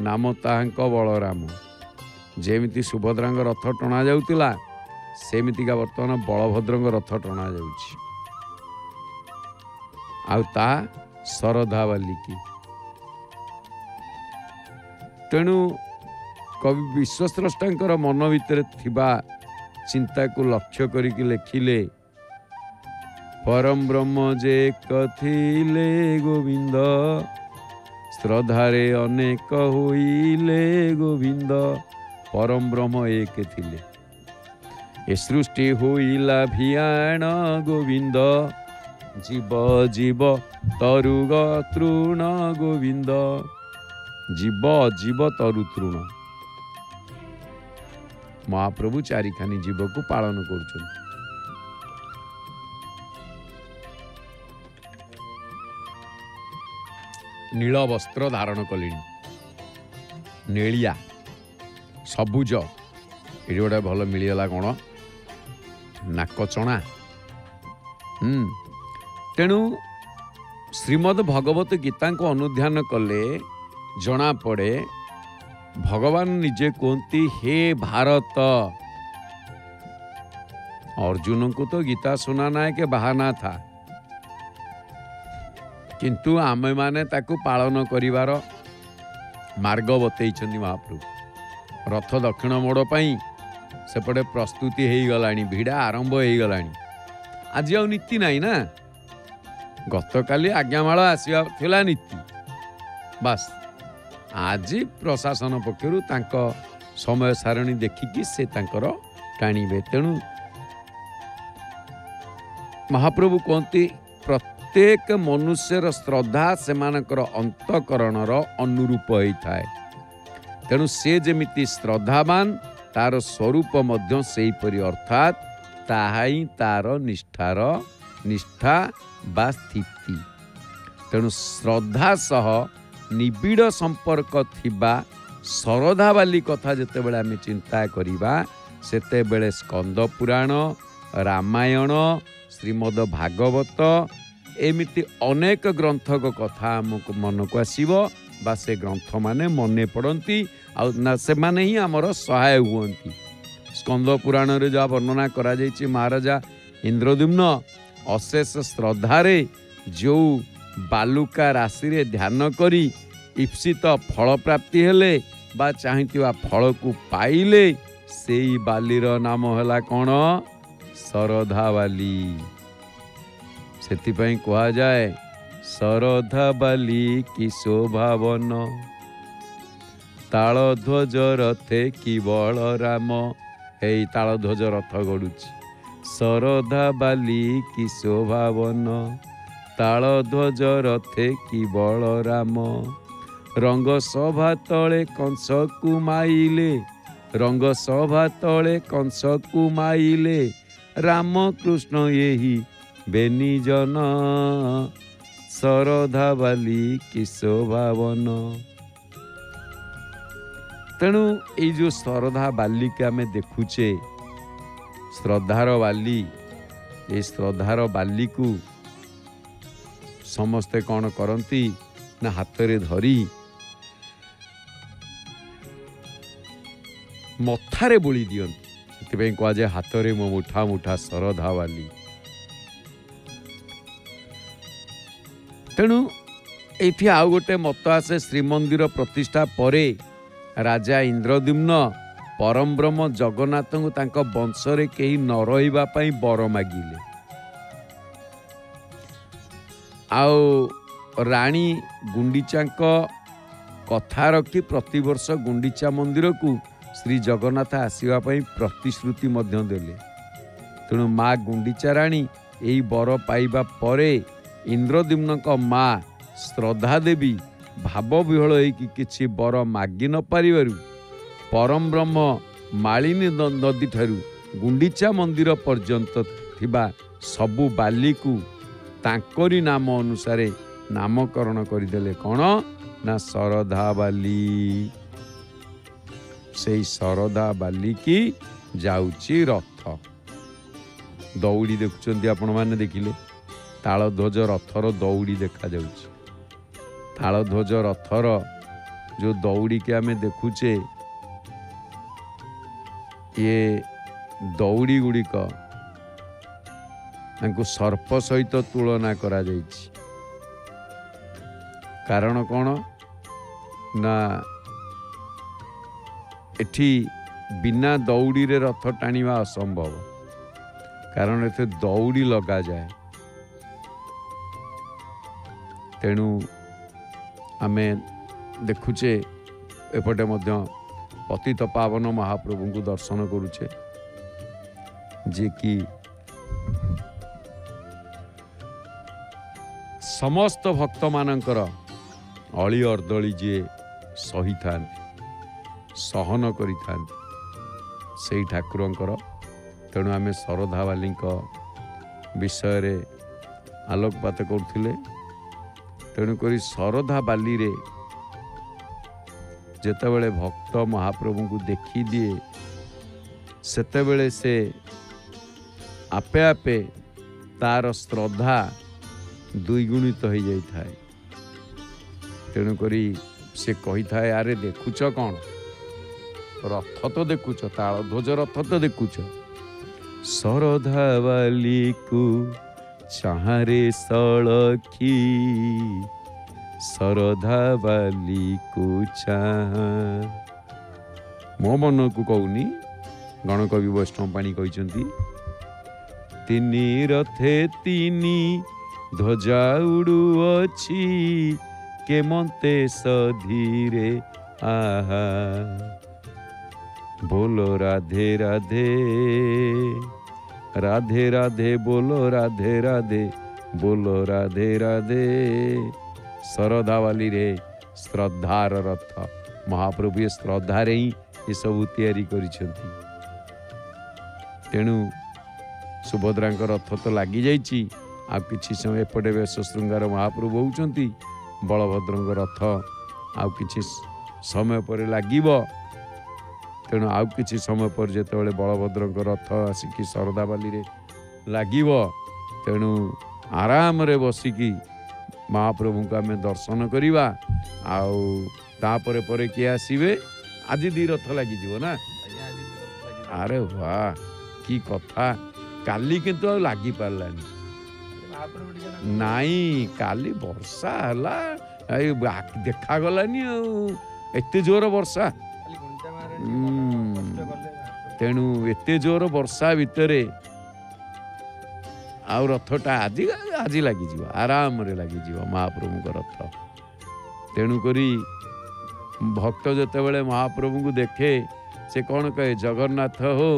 ନାମ ତାହାଙ୍କ ବଳରାମ। ଯେମିତି ସୁଭଦ୍ରାଙ୍କ ରଥ ଟଣା ଯାଉଥିଲା ସେମିତିକା ବର୍ତ୍ତମାନ ବଳଭଦ୍ରଙ୍କ ରଥ ଟଣା ଯାଉଛି। ଆଉ ତା ଶରଧା ବାଲିକି। ତେଣୁ କବି ବିଶ୍ୱସ୍ରଷ୍ଟାଙ୍କର ମନ ଭିତରେ ଥିବା ଚିନ୍ତାକୁ ଲକ୍ଷ୍ୟ କରିକି ଲେଖିଲେ, ପରମ ବ୍ରହ୍ମ ଯେ କଥିଲେ ଗୋବିନ୍ଦ ଶ୍ରଦ୍ଧାରେ ଅନେକ ହୋଇଲେ ଗୋବିନ୍ଦ। ପରମ ବ୍ରହ୍ମ ଏକ ଥିଲେ ଏ ସୃଷ୍ଟି ହୋଇଲା ଭିଆଣ ଗୋବିନ୍ଦ। ଜୀବ ଜୀବ ତରୁଗ ତୃଣ ଗୋବିନ୍ଦ। ଜୀବ ଅଜୀବ ତରୁ ତୃଣ। ମହାପ୍ରଭୁ ଚାରିଖାନି ଜୀବକୁ ପାଳନ କରୁଛନ୍ତି। ନୀଳ ବସ୍ତ୍ର ଧାରଣ କଲେଣି, ନେଳିଆ ସବୁଜ। ଏଠି ଗୋଟେ ଭଲ ମିଳିଗଲା କ'ଣ? ନାକଚଣା। ତେଣୁ ଶ୍ରୀମଦ୍ ଭଗବତ ଗୀତାଙ୍କୁ ଅନୁଧ୍ୟାନ କଲେ ଜଣାପଡ଼େ ଭଗବାନ ନିଜେ କୁହନ୍ତି ହେ ଭାରତ। ଅର୍ଜୁନଙ୍କୁ ତ ଗୀତା ଶୁଣାନା କେ ବାହାନା ଥା, କିନ୍ତୁ ଆମେମାନେ ତାକୁ ପାଳନ କରିବାର ମାର୍ଗ ବତେଇଛନ୍ତି ମହାପ୍ରଭୁ। ରଥ ଦକ୍ଷିଣ ମୋଡ଼ ପାଇଁ ସେପଟେ ପ୍ରସ୍ତୁତି ହେଇଗଲାଣି, ଭିଡ଼ା ଆରମ୍ଭ ହେଇଗଲାଣି। ଆଜି ଆଉ ନୀତି ନାହିଁ ନା, ଗତକାଲି ଆଜ୍ଞାମାଳ ଆସିବା ଥିଲା ନୀତି। ବାସ୍ ଆଜି ପ୍ରଶାସନ ପକ୍ଷରୁ ତାଙ୍କ ସମୟ ସାରଣୀ ଦେଖିକି ସେ ତାଙ୍କର ଟାଣିବେ। ତେଣୁ ମହାପ୍ରଭୁ କୁହନ୍ତି ପ୍ରତ୍ୟେକ ମନୁଷ୍ୟର ଶ୍ରଦ୍ଧା ସେମାନଙ୍କର ଅନ୍ତଃକରଣର ଅନୁରୂପ ହେଇଥାଏ। ତେଣୁ ସେ ଯେମିତି ଶ୍ରଦ୍ଧାବାନ ତାର ସ୍ୱରୂପ ମଧ୍ୟ ସେହିପରି, ଅର୍ଥାତ୍ ତାହା ହିଁ ତାର ନିଷ୍ଠା ବା ସ୍ଥିତି। ତେଣୁ ଶ୍ରଦ୍ଧା ସହ ନିବିଡ଼ ସମ୍ପର୍କ ଥିବା ଶରଧା ବାଲି କଥା ଯେତେବେଳେ ଆମେ ଚିନ୍ତା କରିବା, ସେତେବେଳେ ସ୍କନ୍ଦ ପୁରାଣ, ରାମାୟଣ, ଶ୍ରୀମଦ ଭାଗବତ ଏମିତି ଅନେକ ଗ୍ରନ୍ଥକ କଥା ଆମକୁ ମନକୁ ଆସିବ ବା ସେ ଗ୍ରନ୍ଥମାନେ ମନେ ପଡ଼ନ୍ତି। ଆଉ ସେମାନେ ହିଁ ଆମର ସହାୟ ହୁଅନ୍ତି। ସ୍କନ୍ଦ ପୁରାଣରେ ଯାହା ବର୍ଣ୍ଣନା କରାଯାଇଛି, ମହାରାଜା ଇନ୍ଦ୍ରଦ୍ୟୁମ୍ନ ଅଶେଷ ଶ୍ରଦ୍ଧାରେ ଯେଉଁ ବାଲୁକା ରାଶିରେ ଧ୍ୟାନ କରି ଇପ୍ସିତ ଫଳ ପ୍ରାପ୍ତି ହେଲେ ବା ଚାହିଁଥିବା ଫଳକୁ ପାଇଲେ, ସେଇ ବାଲିର ନାମ ହେଲା କ'ଣ? ଶରଧା ବାଲି। ସେଥିପାଇଁ କୁହାଯାଏ ଶରଧା ବାଲି କି ଶୋଭାବନ, ତାଳଧ୍ୱଜ ରଥେ କି ବଳରାମ। ଏଇ ତାଳଧ୍ୱଜ ରଥ ଗଡ଼ୁଛି। ଶରଧା ବାଲି କି ଶୋଭାବନ, ତାଳଧ୍ୱଜ ରଥେ କି ବଳରାମ। ରଙ୍ଗ ସଭା ତଳେ କଂସକୁ ମାଇଲେ, ରଙ୍ଗ ସଭା ତଳେ କଂସକୁ ମାଇଲେ, ରାମକୃଷ୍ଣ ଏହି ବେନିଜନ। ଶରଧା ବାଲି କି ଶୋଭାବନ। ତେଣୁ ଏଇ ଯେଉଁ ଶରଧା ବାଲିକି ଆମେ ଦେଖୁଛେ, ଶ୍ରଦ୍ଧାର ବାଲି, ଏ ଶ୍ରଦ୍ଧାର ବାଲିକୁ ସମସ୍ତେ କ'ଣ କରନ୍ତି ନା ହାତରେ ଧରି ମଥାରେ ବୋଳି ଦିଅନ୍ତି। ସେଥିପାଇଁ କୁହାଯାଏ ହାତରେ ମୋ ମୁଠା ମୁଠା ଶରଧା ବାଲି। ତେଣୁ ଏଇଠି ଆଉ ଗୋଟେ ମତ ଆସେ, ଶ୍ରୀମନ୍ଦିର ପ୍ରତିଷ୍ଠା ପରେ ରାଜା ଇନ୍ଦ୍ରଦ୍ୟୁମ୍ନ ପରମବ୍ରହ୍ମ ଜଗନ୍ନାଥଙ୍କୁ ତାଙ୍କ ବଂଶରେ କେହି ନ ରହିବା ପାଇଁ ବର ମାଗିଲେ। ଆଉ ରାଣୀ ଗୁଣ୍ଡିଚାଙ୍କ କଥା ରଖି ପ୍ରତିବର୍ଷ ଗୁଣ୍ଡିଚା ମନ୍ଦିରକୁ ଶ୍ରୀ ଜଗନ୍ନାଥ ଆସିବା ପାଇଁ ପ୍ରତିଶ୍ରୁତି ମଧ୍ୟ ଦେଲେ। ତେଣୁ ମା ଗୁଣ୍ଡିଚା ରାଣୀ ଏହି ବର ପାଇବା ପରେ ଇନ୍ଦ୍ରଦ୍ୟୁମ୍ନଙ୍କ ମା ଶ୍ରଦ୍ଧା ଦେବୀ ଭାବ ବିହଳ ହୋଇକି କିଛି ବର ମାଗି ନ ପାରିବାରୁ ପରମବ୍ରହ୍ମ ମାଳିନୀ ନଦୀଠାରୁ ଗୁଣ୍ଡିଚା ମନ୍ଦିର ପର୍ଯ୍ୟନ୍ତ ଥିବା ସବୁ ବାଲିକୁ ତାଙ୍କରି ନାମ ଅନୁସାରେ ନାମକରଣ କରିଦେଲେ। କ'ଣ ନା ଶରଧା ବାଲି। ସେଇ ଶରଧା ବାଲିକି ଯାଉଛି ରଥ। ଦଉଡ଼ି ଦେଖୁଛନ୍ତି ଆପଣମାନେ, ଦେଖିଲେ ତାଳଧ୍ୱଜ ରଥର ଦଉଡ଼ି ଦେଖାଯାଉଛି। ତାଳଧ୍ୱଜ ରଥର ଯେଉଁ ଦଉଡ଼ିକି ଆମେ ଦେଖୁଛେ, ଇଏ ଦଉଡ଼ି ଗୁଡ଼ିକ ତାଙ୍କୁ ସର୍ପ ସହିତ ତୁଳନା କରାଯାଇଛି। କାରଣ କ'ଣ ନା ଏଠି ବିନା ଦଉଡ଼ିରେ ରଥ ଟାଣିବା ଅସମ୍ଭବ, କାରଣ ଏଥିରେ ଦଉଡ଼ି ଲଗାଯାଏ। ତେଣୁ ଆମେ ଦେଖୁଛେ ଏପଟେ ମଧ୍ୟ ପତିତ ପାବନ ମହାପ୍ରଭୁଙ୍କୁ ଦର୍ଶନ କରୁଛେ, ଯିଏକି ସମସ୍ତ ଭକ୍ତମାନଙ୍କର ଅଳି ଅର୍ଦ୍ଦଳି ଯିଏ ସହିଥାନ୍ତି, ସହନ କରିଥାନ୍ତି, ସେଇ ଠାକୁରଙ୍କର। ତେଣୁ ଆମେ ଶରଧା ବାଲିଙ୍କ ବିଷୟରେ ଆଲୋକପାତ କରୁଥିଲେ। ତେଣୁକରି ଶରଧା ବାଲିରେ ଯେତେବେଳେ ଭକ୍ତ ମହାପ୍ରଭୁଙ୍କୁ ଦେଖିଦିଏ, ସେତେବେଳେ ସେ ଆପେ ଆପେ ତାର ଶ୍ରଦ୍ଧା ଦ୍ୱିଗୁଣିତ ହୋଇଯାଇଥାଏ। ତେଣୁକରି ସେ କହିଥାଏ, ଆରେ ଦେଖୁଛ କ'ଣ, ରଥ ତ ଦେଖୁଛ, ତାଳଧ୍ୱଜ ରଥ ତ ଦେଖୁଛ, ଶରଧା ବାଲିକୁ ଚାହାରେ ସଳଖି, ଶରଧା ବାଲିକୁ ଚାହା। ମୋ ମନକୁ କହୁନି, ଗଣକବି ବୈଷ୍ଣବ ପାଣି କହିଛନ୍ତି, ତିନି ରଥେ ତିନି ଧ୍ୱଜା ଉଡ଼ୁଅଛି, କେମନ୍ତେ ସଧୀରେ ଆହା, ବୋଲୋ ରାଧେ ରାଧେ, ରାଧେ ରାଧେ ବୋଲୋ ରାଧେ ରାଧେ, ବୋଲୋ ରାଧେ ରାଧେ। ଶରଧା ବାଲିରେ ଶ୍ରଦ୍ଧାର ରଥ। ମହାପ୍ରଭୁ ଏ ଶ୍ରଦ୍ଧାରେ ହିଁ ଏସବୁ ତିଆରି କରିଛନ୍ତି। ତେଣୁ ସୁଭଦ୍ରାଙ୍କ ରଥ ତ ଲାଗିଯାଇଛି, ଆଉ କିଛି ସମୟ ଏପଟେ ବେଶ ଶୃଙ୍ଗାର ମହାପ୍ରଭୁ ହେଉଛନ୍ତି। ବଳଭଦ୍ରଙ୍କ ରଥ ଆଉ କିଛି ସମୟ ପରେ ଲାଗିବ। ତେଣୁ ଆଉ କିଛି ସମୟ ପରେ ଯେତେବେଳେ ବଳଭଦ୍ରଙ୍କ ରଥ ଆସିକି ଶରଧା ବାଲିରେ ଲାଗିବ, ତେଣୁ ଆରାମରେ ବସିକି ମହାପ୍ରଭୁଙ୍କୁ ଆମେ ଦର୍ଶନ କରିବା। ଆଉ ତାପରେ ପରେ କିଏ ଆସିବେ? ଆଜି 2 ରଥ ଲାଗିଯିବ ନା? ଆରେ ବାଃ, କି କଥା। କାଲି କିନ୍ତୁ ଆଉ ଲାଗିପାରିଲାନି। ନାଇଁ, କାଲି ବର୍ଷା ହେଲା, ଦେଖାଗଲାନି ଆଉ, ଏତେ ଜୋର ବର୍ଷା। ତେଣୁ ଏତେ ଜୋର ବର୍ଷା ଭିତରେ ଆଉ ରଥଟା ଆଜି ଲାଗିଯିବ, ଆରାମରେ ଲାଗିଯିବ ମହାପ୍ରଭୁଙ୍କ ରଥ। ତେଣୁକରି ଭକ୍ତ ଯେତେବେଳେ ମହାପ୍ରଭୁଙ୍କୁ ଦେଖେ, ସେ କ'ଣ କହେ? ଜଗନ୍ନାଥ ହୋ,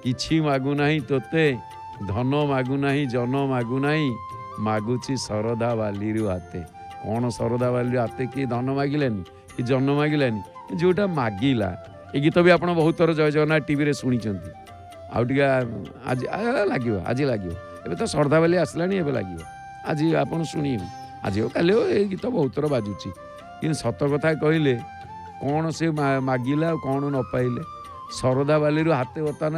କିଛି ମାଗୁନାହିଁ ତୋତେ, ଧନ ମାଗୁନାହିଁ, ଜନ ମାଗୁନାହିଁ, ମାଗୁଛି ଶରଧା ବାଲିରୁ ହାତେ। କ'ଣ ଶରଧା ବାଲିରୁ ହାତେ? କି ଧନ ମାଗିଲାନି, କି ଜନ ମାଗିଲାନି, ଯେଉଁଟା ମାଗିଲା। ଏ ଗୀତ ବି ଆପଣ ବହୁତ ଥର ଜୟ ଜଗନ୍ନାଥ ଟିଭିରେ ଶୁଣିଛନ୍ତି। ଆଉ ଟିକେ ଆଜି ଲାଗିବ, ଆଜି ଲାଗିବ। ଏବେ ତ ଶରଧା ବାଲି ଆସିଲାଣି, ଏବେ ଲାଗିବ। ଆଜି ଆପଣ ଶୁଣିବେ, ଆଜି ହଉ କାଲି ହଉ, ଏଇ ଗୀତ ବହୁତ ଥର ବାଜୁଛି। କିନ୍ତୁ ସତ କଥା କହିଲେ, କ'ଣ ସେ ମାଗିଲା ଆଉ କ'ଣ ନ ପାଇଲେ? ଶରଧା ବାଲିରୁ ହାତେ ବର୍ତ୍ତମାନ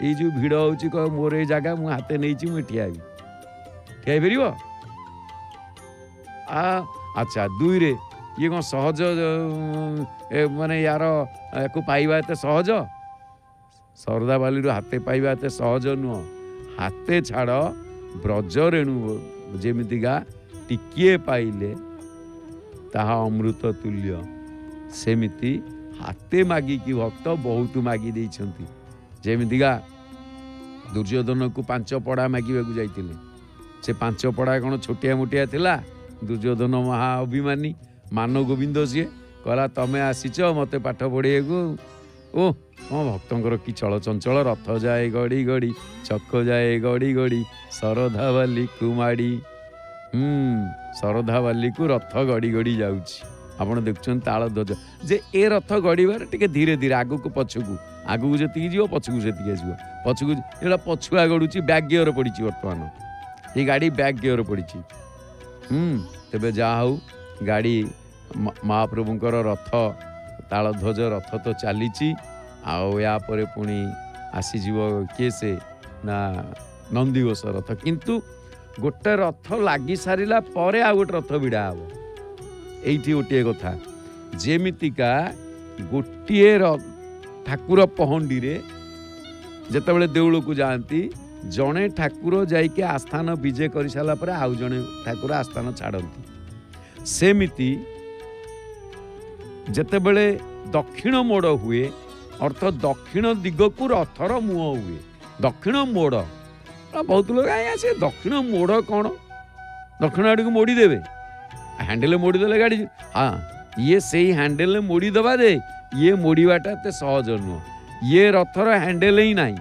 ଏଇ ଯେଉଁ ଭିଡ଼ ହେଉଛି, କହ ମୋର ଏଇ ଜାଗା, ମୁଁ ହାତେ ନେଇଛି, ମୁଁ ଠିଆ ହେବି। ଠିଆ ହେଇପାରିବ? ଆଚ୍ଛା, 2ରେ ଇଏ କ'ଣ ସହଜ? ମାନେ ୟାକୁ ପାଇବା ଏତେ ସହଜ? ଶରଧା ବାଲିରୁ ହାତେ ପାଇବା ଏତେ ସହଜ ନୁହଁ। ହାତେ ଛାଡ଼ ବ୍ରଜ ରେଣୁ ଯେମିତିକା ଟିକିଏ ପାଇଲେ ତାହା ଅମୃତ ତୁଲ୍ୟ, ସେମିତି ହାତେ ମାଗିକି ଭକ୍ତ ବହୁତ ମାଗି ଦେଇଛନ୍ତି। ଯେମିତିକା ଦୁର୍ଯ୍ୟୋଧନକୁ 5 ପଡ଼ା ମାଗିବାକୁ ଯାଇଥିଲେ। ସେ 5 ପଡ଼ା କ'ଣ ଛୋଟିଆ ମୋଟିଆ ଥିଲା? ଦୁର୍ଯ୍ୟୋଧନ ମହା ଅଭିମାନୀ, ମାନ ଗୋବିନ୍ଦ ସିଏ କହିଲା ତମେ ଆସିଛ ମୋତେ ପାଠ ପଢ଼େଇବାକୁ। ଓ ମୋ ଭକ୍ତଙ୍କର କି ଚଳଚଞ୍ଚଳ, ରଥ ଯାଏ ଗଡ଼ି ଗଡ଼ି, ଚକ ଯାଏ ଗଡ଼ି ଗଡ଼ି, ଶରଧା ବାଲିକୁ ମାଡ଼ି। ଶରଧା ବାଲିକୁ ରଥ ଗଡ଼ି ଗଡ଼ି ଯାଉଛି। ଆପଣ ଦେଖୁଛନ୍ତି ତାଳଧ୍ୱଜ ଯେ ଏ ରଥ ଗଡ଼ିବାରେ ଟିକେ ଧୀରେ ଧୀରେ ଆଗକୁ ପଛକୁ, ଆଗକୁ ଯେତିକି ଯିବ ପଛକୁ ସେତିକି ଆସିବ। ପଛକୁ ଏଇଟା ପଛୁଆ ଗଡ଼ୁଛି, ବ୍ୟାକ୍ ଗିଅର ପଡ଼ିଛି। ବର୍ତ୍ତମାନ ଏ ଗାଡ଼ି ବ୍ୟାକ୍ ଗିଅର ପଡ଼ିଛି। ତେବେ ଯାହା ହଉ ଗାଡ଼ି ମହାପ୍ରଭୁଙ୍କର ରଥ, ତାଳଧ୍ୱଜ ରଥ ତ ଚାଲିଛି। ଆଉ ୟା ପରେ ପୁଣି ଆସିଯିବ କିଏ ସେ ନା ନନ୍ଦିଘୋଷ ରଥ। କିନ୍ତୁ ଗୋଟେ ରଥ ଲାଗି ସାରିଲା ପରେ ଆଉ ଗୋଟେ ରଥ ଭିଡ଼ା ହେବ। ଏଇଠି ଗୋଟିଏ କଥା, ଯେମିତିକା ଗୋଟିଏ ଠାକୁର ପହଣ୍ଡିରେ ଯେତେବେଳେ ଦେଉଳକୁ ଯାଆନ୍ତି, ଜଣେ ଠାକୁର ଯାଇକି ଆସ୍ଥାନ ବିଜେ କରିସାରିଲା ପରେ ଆଉ ଜଣେ ଠାକୁର ଆସ୍ଥାନ ଛାଡ଼ନ୍ତି। ସେମିତି ଯେତେବେଳେ ଦକ୍ଷିଣ ମୋଡ଼ ହୁଏ, ଅର୍ଥ ଦକ୍ଷିଣ ଦିଗକୁ ରଥର ମୁହଁ ହୁଏ। ଦକ୍ଷିଣ ମୋଡ଼ ବହୁତ ଲୋକ ସେ ଦକ୍ଷିଣ ମୋଡ଼ କ'ଣ? ଦକ୍ଷିଣ ଆଡ଼କୁ ମୋଡ଼ି ଦେବେ, ହ୍ୟାଣ୍ଡେଲ ମୋଡ଼ିଦେଲେ ଗାଡ଼ି। ଇଏ ସେଇ ହ୍ୟାଣ୍ଡେଲ ମୋଡ଼ିଦେବା ଯେ ଇଏ ମୋଡ଼ିବାଟା ଏତେ ସହଜ ନୁହଁ। ଇଏ ରଥର ହ୍ୟାଣ୍ଡେଲ ହିଁ ନାହିଁ,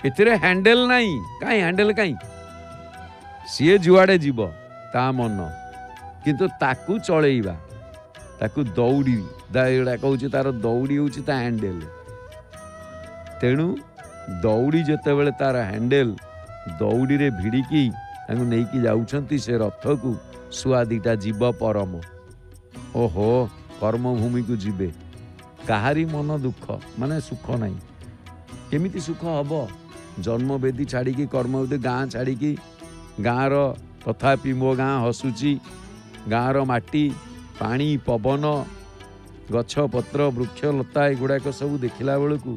ଏଥିରେ ହ୍ୟାଣ୍ଡେଲ ନାହିଁ। କାହିଁ ହ୍ୟାଣ୍ଡେଲ କାହିଁ? ସିଏ ଯୁଆଡ଼େ ଯିବ ତା ମନ, କିନ୍ତୁ ତାକୁ ଚଳେଇବା, ତାକୁ ଦୌଡ଼ି ଏଗୁଡ଼ା କହୁଛି ତାର ଦୌଡ଼ି ହେଉଛି ତା ହ୍ୟାଣ୍ଡେଲ। ତେଣୁ ଦୌଡ଼ି ଯେତେବେଳେ ତାର ହ୍ୟାଣ୍ଡେଲ ଦୌଡ଼ିରେ ଭିଡ଼ିକି ତାଙ୍କୁ ନେଇକି ଯାଉଛନ୍ତି ସେ ରଥକୁ, ଶୁଆ ଦିଟା ଯିବ ପରମ। ଓହୋ, କର୍ମଭୂମିକୁ ଯିବେ। କାହାରି ମନ ଦୁଃଖ ମାନେ ସୁଖ ନାହିଁ। କେମିତି ସୁଖ ହବ? ଜନ୍ମବେଦୀ ଛାଡ଼ିକି, କର୍ମବେଦୀ, ଗାଁ ଛାଡ଼ିକି, ଗାଁର ତଥାପି ମୋ ଗାଁ ହସୁଛି। ଗାଁର ମାଟି, ପାଣି, ପବନ, ଗଛ ପତ୍ର, ବୃକ୍ଷ ଲତା ଏଗୁଡ଼ାକ ସବୁ ଦେଖିଲା ବେଳକୁ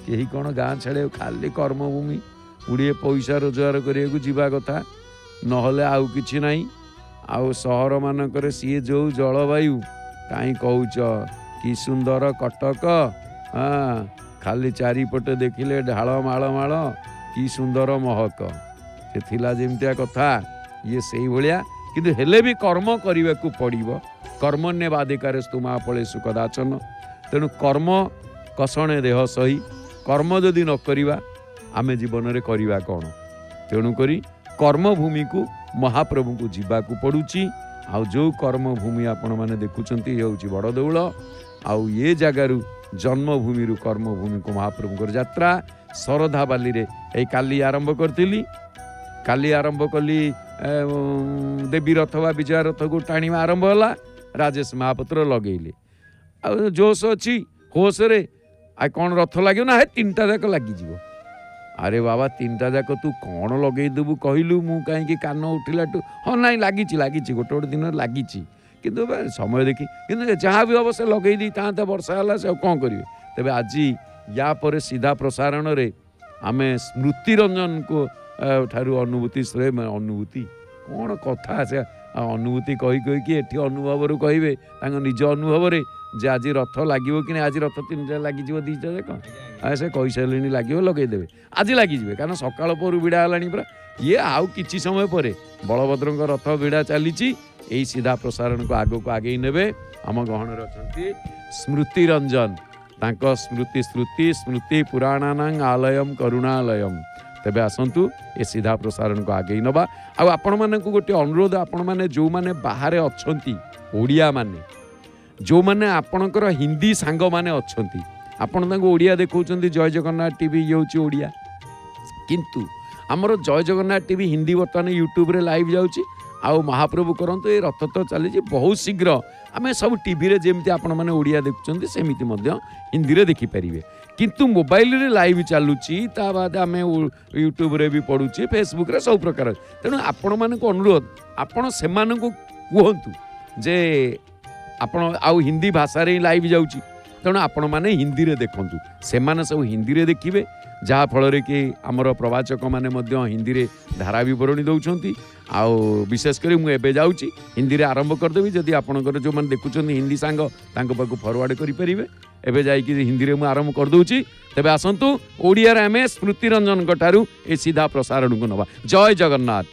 କେହି କ'ଣ ଗାଁ ଛାଡ଼ିବାକୁ? ଖାଲି କର୍ମଭୂମି, ଗୁଡ଼ିଏ ପଇସା ରୋଜଗାର କରିବାକୁ ଯିବା କଥା, ନହେଲେ ଆଉ କିଛି ନାହିଁ। ଆଉ ସହରମାନଙ୍କରେ ସିଏ ଯେଉଁ ଜଳବାୟୁ, କାହିଁ କହୁଛ କି ସୁନ୍ଦର କଟକ, ଖାଲି ଚାରିପଟେ ଦେଖିଲେ ଢାଳ ମାଳ ମାଳ, କି ସୁନ୍ଦର ମହକ। ସେ ଥିଲା ଯେମିତିଆ କଥା, ଇଏ ସେଇଭଳିଆ। କିନ୍ତୁ ହେଲେ ବି କର୍ମ କରିବାକୁ ପଡ଼ିବ। କର୍ମଣ୍ୟବାଧିକାରେ ସ୍ତୁମା ଫଳେଷୁ କଦାଚନ। ତେଣୁ କର୍ମ କଷଣେ ଦେହ ସହି। କର୍ମ ଯଦି ନ କରିବା ଆମେ ଜୀବନରେ କରିବା କ'ଣ? ତେଣୁକରି କର୍ମଭୂମିକୁ ମହାପ୍ରଭୁଙ୍କୁ ଯିବାକୁ ପଡ଼ୁଛି। ଆଉ ଯେଉଁ କର୍ମଭୂମି ଆପଣମାନେ ଦେଖୁଛନ୍ତି ଇଏ ହେଉଛି ବଡ଼ ଦେଉଳ। ଆଉ ଏ ଜାଗାରୁ ଜନ୍ମଭୂମିରୁ କର୍ମଭୂମିକୁ ମହାପ୍ରଭୁଙ୍କର ଯାତ୍ରା। ଶରଧା ବାଲିରେ ଏଇ କାଲି ଆରମ୍ଭ କରିଥିଲି। କାଲି ଆରମ୍ଭ କଲି, ଦେବୀ ରଥ ବା ବିଜୟା ରଥକୁ ଟାଣିବା ଆରମ୍ଭ ହେଲା। ରାଜେଶ ମହାପାତ୍ର ଲଗେଇଲେ। ଆଉ ଜୋଶ ଅଛି, ହୋସରେ। ଆଉ କ'ଣ ରଥ ଲାଗିବ ନା? 3ଟା ଯାକ ଲାଗିଯିବ। ଆରେ ବାବା, 3ଟା ଯାକ ତୁ କ'ଣ ଲଗେଇଦେବୁ କହିଲୁ? ମୁଁ କାହିଁକି କାନ ଉଠିଲାଠୁ ହଁ ନାଇଁ ଲାଗିଛି, ଗୋଟେ ଗୋଟେ ଦିନ ଲାଗିଛି। କିନ୍ତୁ ସମୟ ଦେଖି, କିନ୍ତୁ ଯାହା ବି ହେବ ସେ ଲଗେଇ ଦେଇଥାନ୍ତେ। ବର୍ଷା ହେଲା, ସେ ଆଉ କ'ଣ କରିବେ? ତେବେ ଆଜି ୟା ପରେ ସିଧା ପ୍ରସାରଣରେ ଆମେ ସ୍ମୃତିରଞ୍ଜନଙ୍କୁ ଠାରୁ ଅନୁଭୂତି ଅନୁଭୂତି କ'ଣ କଥା, ସେ ଅନୁଭୂତି କହିକି ଏଠି ଅନୁଭବରୁ କହିବେ, ତାଙ୍କ ନିଜ ଅନୁଭବରେ ଯେ ଆଜି ରଥ ଲାଗିବ କି ନାହିଁ। ଆଜି ରଥ 3ଟା ଲାଗିଯିବ, 2ଟା ଯାକ ସେ କହିସାରିଲେଣି ଲାଗିବ, ଲଗେଇଦେବେ। ଆଜି ଲାଗିଯିବେ, କାରଣ ସକାଳ ପହରୁ ଭିଡ଼ା ହେଲାଣି ପୁରା। ଇଏ ଆଉ କିଛି ସମୟ ପରେ ବଳଭଦ୍ରଙ୍କ ରଥ ଭିଡ଼ା ଚାଲିଛି। ଏଇ ସିଧା ପ୍ରସାରଣକୁ ଆଗକୁ ଆଗେଇ ନେବେ ଆମ ଗହଣରେ ଅଛନ୍ତି ସ୍ମୃତିରଞ୍ଜନ। ତାଙ୍କ ସ୍ମୃତି ପୁରାଣାନାଂ ଆଲୟମ୍ କରୁଣାଲୟମ୍। ତେବେ ଆସନ୍ତୁ ଏ ସିଧା ପ୍ରସାରଣକୁ ଆଗେଇ ନେବା। ଆଉ ଆପଣମାନଙ୍କୁ ଗୋଟିଏ ଅନୁରୋଧ, ଆପଣମାନେ ଯେଉଁମାନେ ବାହାରେ ଅଛନ୍ତି, ଓଡ଼ିଆମାନେ, ଯେଉଁମାନେ ଆପଣଙ୍କର ହିନ୍ଦୀ ସାଙ୍ଗମାନେ ଅଛନ୍ତି, ଆପଣ ତାଙ୍କୁ ଓଡ଼ିଆ ଦେଖାଉଛନ୍ତି। ଜୟ ଜଗନ୍ନାଥ ଟିଭି ଇଏ ହେଉଛି ଓଡ଼ିଆ, କିନ୍ତୁ ଆମର ଜୟ ଜଗନ୍ନାଥ ଟିଭି ହିନ୍ଦୀ ବର୍ତ୍ତମାନ ୟୁଟ୍ୟୁବରେ ଲାଇଭ୍ ଯାଉଛି। ଆଉ ମହାପ୍ରଭୁ କରନ୍ତୁ, ଏ ରଥ ତ ଚାଲିଛି। ବହୁତ ଶୀଘ୍ର ଆମେ ସବୁ ଟିଭିରେ ଯେମିତି ଆପଣମାନେ ଓଡ଼ିଆ ଦେଖୁଛନ୍ତି ସେମିତି ମଧ୍ୟ ହିନ୍ଦୀରେ ଦେଖିପାରିବେ। କିନ୍ତୁ ମୋବାଇଲରେ ଲାଇଭ୍ ଚାଲୁଛି, ତା ବାଦ ଆମେ ୟୁଟ୍ୟୁବରେ ବି ପଡ଼ୁଛି, ଫେସବୁକରେ ସବୁ ପ୍ରକାର। ତେଣୁ ଆପଣମାନଙ୍କୁ ଅନୁରୋଧ, ଆପଣ ସେମାନଙ୍କୁ କୁହନ୍ତୁ ଯେ ଆପଣ ଆଉ ହିନ୍ଦୀ ଭାଷାରେ ହିଁ ଲାଇଭ୍ ଯାଉଛି, तेणु आपण मैंने हिंदी रे देखंतु सेमाने सब हिंदी रे देखिबे जहाँ फल कि आमर प्रवाचक मैंने हिंदी रे धारा बरणी दौरान आउ विशेषकर मुझे जाऊँगी हिंदी रे आरंभ करदेवी जदि आपंकर जो मैंने देखुं हिंदी सांग पाक फरवर्ड करेंगे एवं जा हिंदी रे मुझे आरंभ करदे तेरे आसतु ओडिया आम स्मृति रंजन ठारू ए सीधा प्रसारण को नवा। जय जगन्नाथ।